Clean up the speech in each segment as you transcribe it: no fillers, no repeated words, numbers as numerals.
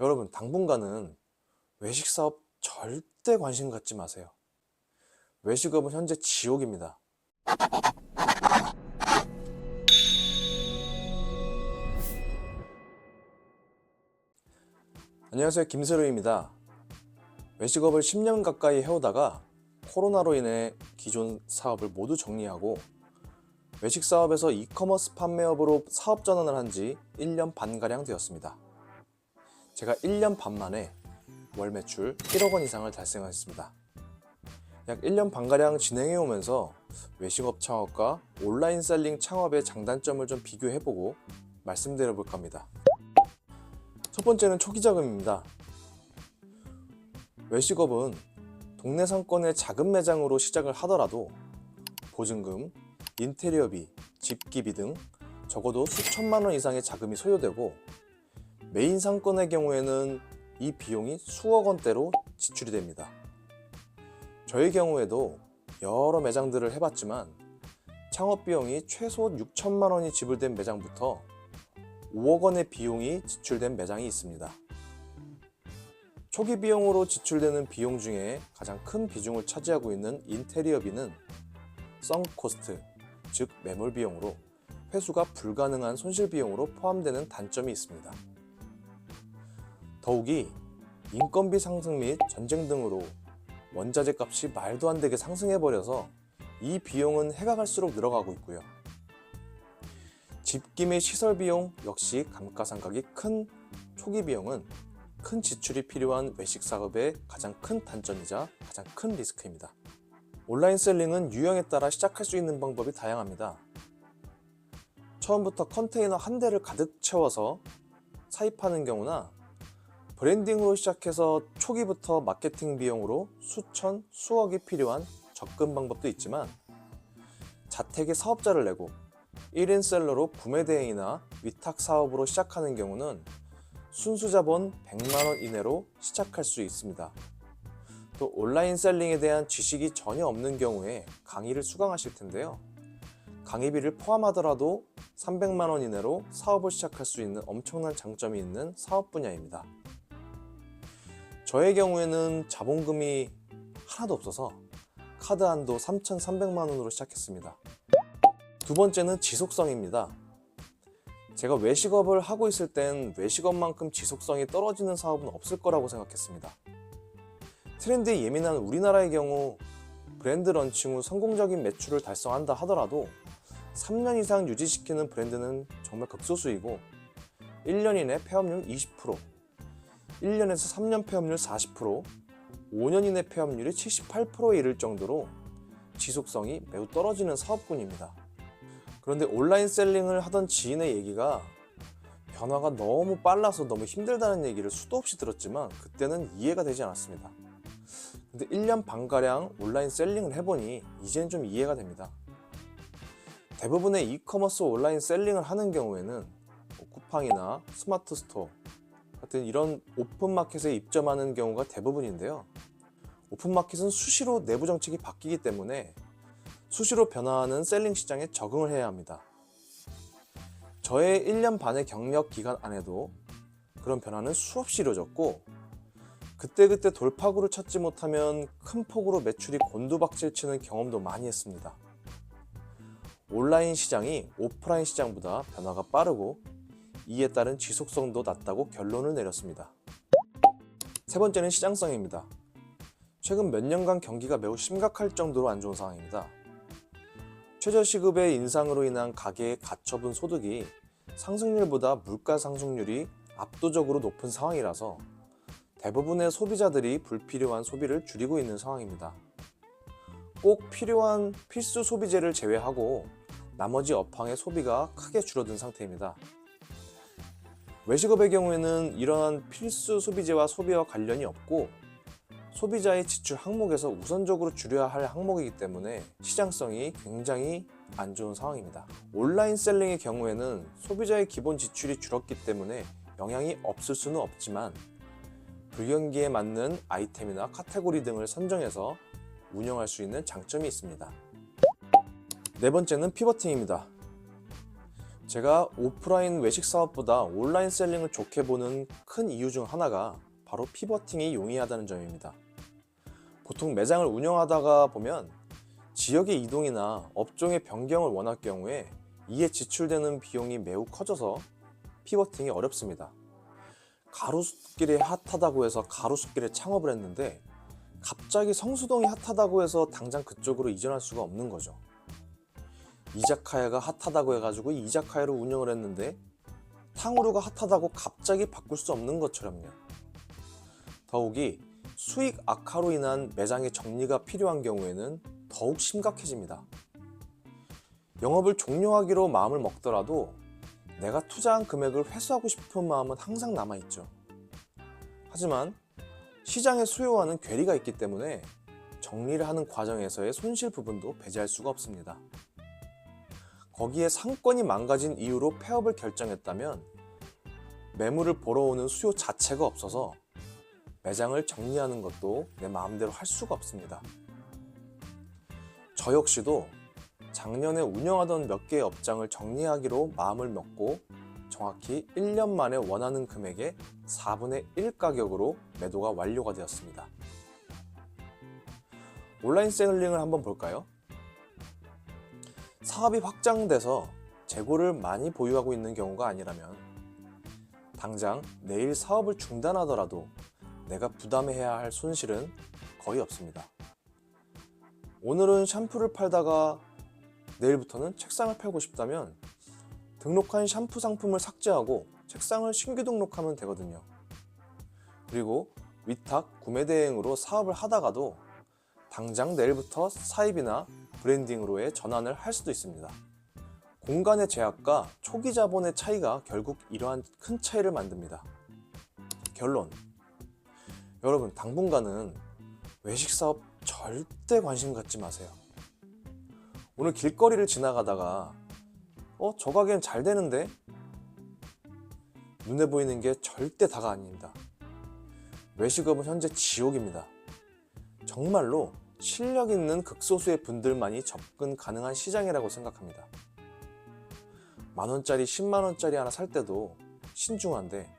여러분, 당분간은 외식 사업 절대 관심 갖지 마세요. 외식업은 현재 지옥입니다. 안녕하세요, 김세로입니다. 외식업을 10년 가까이 해오다가 코로나로 인해 기존 사업을 모두 정리하고 외식 사업에서 이커머스 판매업으로 사업 전환을 한 지 1년 반가량 되었습니다. 제가 1년 반 만에 월 매출 1억 원 이상을 달성했습니다. 약 1년 반가량 진행해 오면서 외식업 창업과 온라인 셀링 창업의 장단점을 좀 비교해보고 말씀드려 볼까 합니다. 첫 번째는 초기 자금입니다. 외식업은 동네 상권의 작은 매장으로 시작을 하더라도 보증금, 인테리어비, 집기비 등 적어도 수천만 원 이상의 자금이 소요되고 메인 상권의 경우에는 이 비용이 수억 원대로 지출이 됩니다. 저의 경우에도 여러 매장들을 해봤지만 창업 비용이 최소 6천만 원이 지불된 매장부터 5억 원의 비용이 지출된 매장이 있습니다. 초기 비용으로 지출되는 비용 중에 가장 큰 비중을 차지하고 있는 인테리어비는 썬코스트, 즉 매몰 비용으로 회수가 불가능한 손실 비용으로 포함되는 단점이 있습니다. 더욱이 인건비 상승 및 전쟁 등으로 원자재 값이 말도 안 되게 상승해버려서 이 비용은 해가 갈수록 늘어가고 있고요. 집기 및 시설 비용 역시 감가상각이 큰 초기 비용은 큰 지출이 필요한 외식 사업의 가장 큰 단점이자 가장 큰 리스크입니다. 온라인 셀링은 유형에 따라 시작할 수 있는 방법이 다양합니다. 처음부터 컨테이너 한 대를 가득 채워서 사입하는 경우나 브랜딩으로 시작해서 초기부터 마케팅 비용으로 수천, 수억이 필요한 접근 방법도 있지만 자택에 사업자를 내고 1인 셀러로 구매 대행이나 위탁 사업으로 시작하는 경우는 순수 자본 100만 원 이내로 시작할 수 있습니다. 또 온라인 셀링에 대한 지식이 전혀 없는 경우에 강의를 수강하실 텐데요. 강의비를 포함하더라도 300만 원 이내로 사업을 시작할 수 있는 엄청난 장점이 있는 사업 분야입니다. 저의 경우에는 자본금이 하나도 없어서 카드 한도 3,300만 원으로 시작했습니다. 두 번째는 지속성입니다. 제가 외식업을 하고 있을 땐 외식업만큼 지속성이 떨어지는 사업은 없을 거라고 생각했습니다. 트렌드에 예민한 우리나라의 경우 브랜드 런칭 후 성공적인 매출을 달성한다 하더라도 3년 이상 유지시키는 브랜드는 정말 극소수이고 1년 이내 폐업률 20%, 1년에서 3년 폐업률 40%, 5년 이내 폐업률이 78%에 이를 정도로 지속성이 매우 떨어지는 사업군입니다. 그런데 온라인 셀링을 하던 지인의 얘기가 변화가 너무 빨라서 너무 힘들다는 얘기를 수도 없이 들었지만 그때는 이해가 되지 않았습니다. 근데 1년 반가량 온라인 셀링을 해보니 이제는 좀 이해가 됩니다. 대부분의 이커머스 온라인 셀링을 하는 경우에는 쿠팡이나 스마트 스토어 같은 이런 오픈마켓에 입점하는 경우가 대부분인데요. 오픈마켓은 수시로 내부 정책이 바뀌기 때문에 수시로 변화하는 셀링 시장에 적응을 해야 합니다. 저의 1년 반의 경력 기간 안에도 그런 변화는 수없이 이루어졌고 그때그때 돌파구를 찾지 못하면 큰 폭으로 매출이 곤두박질 치는 경험도 많이 했습니다. 온라인 시장이 오프라인 시장보다 변화가 빠르고 이에 따른 지속성도 낮다고 결론을 내렸습니다. 세 번째는 시장성입니다. 최근 몇 년간 경기가 매우 심각할 정도로 안 좋은 상황입니다. 최저시급의 인상으로 인한 가계의 가처분 소득이 상승률보다 물가 상승률이 압도적으로 높은 상황이라서 대부분의 소비자들이 불필요한 소비를 줄이고 있는 상황입니다. 꼭 필요한 필수 소비재를 제외하고 나머지 업황의 소비가 크게 줄어든 상태입니다. 외식업의 경우에는 이러한 필수 소비재와 소비와 관련이 없고 소비자의 지출 항목에서 우선적으로 줄여야 할 항목이기 때문에 시장성이 굉장히 안 좋은 상황입니다. 온라인 셀링의 경우에는 소비자의 기본 지출이 줄었기 때문에 영향이 없을 수는 없지만 불경기에 맞는 아이템이나 카테고리 등을 선정해서 운영할 수 있는 장점이 있습니다. 네 번째는 피버팅입니다. 제가 오프라인 외식 사업보다 온라인 셀링을 좋게 보는 큰 이유 중 하나가 바로 피버팅이 용이하다는 점입니다. 보통 매장을 운영하다가 보면 지역의 이동이나 업종의 변경을 원할 경우에 이에 지출되는 비용이 매우 커져서 피버팅이 어렵습니다. 가로수길이 핫하다고 해서 가로수길에 창업을 했는데 갑자기 성수동이 핫하다고 해서 당장 그쪽으로 이전할 수가 없는 거죠. 이자카야가 핫하다고 해가지고 이자카야로 운영을 했는데 탕후루가 핫하다고 갑자기 바꿀 수 없는 것처럼요. 더욱이 수익 악화로 인한 매장의 정리가 필요한 경우에는 더욱 심각해집니다. 영업을 종료하기로 마음을 먹더라도 내가 투자한 금액을 회수하고 싶은 마음은 항상 남아있죠. 하지만 시장의 수요와는 괴리가 있기 때문에 정리를 하는 과정에서의 손실 부분도 배제할 수가 없습니다. 거기에 상권이 망가진 이유로 폐업을 결정했다면 매물을 보러 오는 수요 자체가 없어서 매장을 정리하는 것도 내 마음대로 할 수가 없습니다. 저 역시도 작년에 운영하던 몇 개의 업장을 정리하기로 마음을 먹고 정확히 1년 만에 원하는 금액의 4분의 1 가격으로 매도가 완료가 되었습니다. 온라인 셀링을 한번 볼까요? 사업이 확장돼서 재고를 많이 보유하고 있는 경우가 아니라면 당장 내일 사업을 중단하더라도 내가 부담해야 할 손실은 거의 없습니다. 오늘은 샴푸를 팔다가 내일부터는 책상을 팔고 싶다면 등록한 샴푸 상품을 삭제하고 책상을 신규 등록하면 되거든요. 그리고 위탁, 구매 대행으로 사업을 하다가도 당장 내일부터 사입이나 브랜딩으로의 전환을 할 수도 있습니다. 공간의 제약과 초기 자본의 차이가 결국 이러한 큰 차이를 만듭니다. 결론. 여러분, 당분간은 외식 사업 절대 관심 갖지 마세요. 오늘 길거리를 지나가다가 저 가게는 잘 되는데? 눈에 보이는 게 절대 다가 아닙니다. 외식업은 현재 지옥입니다. 정말로 실력 있는 극소수의 분들만이 접근 가능한 시장이라고 생각합니다. 만원짜리, 10만원짜리 하나 살 때도 신중한데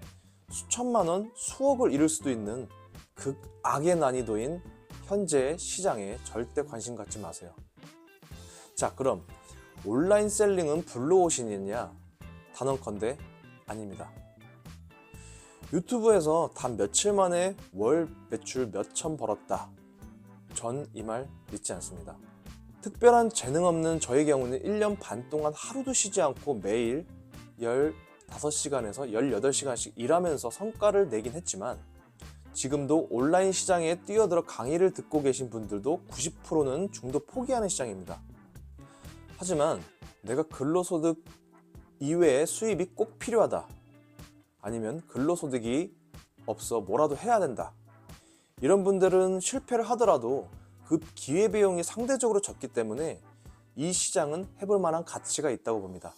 수천만원, 수억을 잃을 수도 있는 극악의 난이도인 현재의 시장에 절대 관심 갖지 마세요. 자, 그럼 온라인 셀링은 블루오션이냐? 단언컨대 아닙니다. 유튜브에서 단 며칠 만에 월 매출 몇천 벌었다. 전 이 말 믿지 않습니다. 특별한 재능 없는 저의 경우는 1년 반 동안 하루도 쉬지 않고 매일 15시간에서 18시간씩 일하면서 성과를 내긴 했지만 지금도 온라인 시장에 뛰어들어 강의를 듣고 계신 분들도 90%는 중도 포기하는 시장입니다. 하지만 내가 근로소득 이외의 수입이 꼭 필요하다. 아니면 근로소득이 없어 뭐라도 해야 된다. 이런 분들은 실패를 하더라도 그 기회비용이 상대적으로 적기 때문에 이 시장은 해볼 만한 가치가 있다고 봅니다.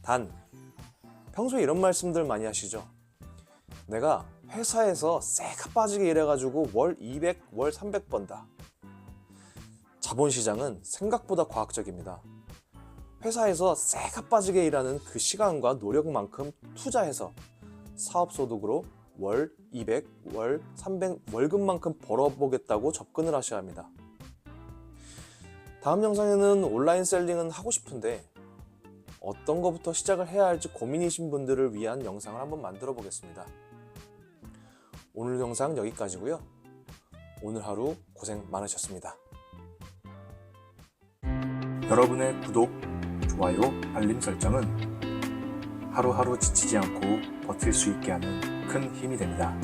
단, 평소에 이런 말씀들 많이 하시죠? 내가 회사에서 쎄가 빠지게 일해가지고 월 200, 월 300 번다. 자본시장은 생각보다 과학적입니다. 회사에서 쎄가 빠지게 일하는 그 시간과 노력만큼 투자해서 사업소득으로 월 200, 월 300 월급만큼 벌어보겠다고 접근을 하셔야 합니다. 다음 영상에는 온라인 셀링은 하고 싶은데 어떤 것부터 시작을 해야 할지 고민이신 분들을 위한 영상을 한번 만들어 보겠습니다. 오늘 영상 여기까지고요. 오늘 하루 고생 많으셨습니다. 여러분의 구독, 좋아요, 알림 설정은 하루하루 지치지 않고 버틸 수 있게 하는 큰 힘이 됩니다.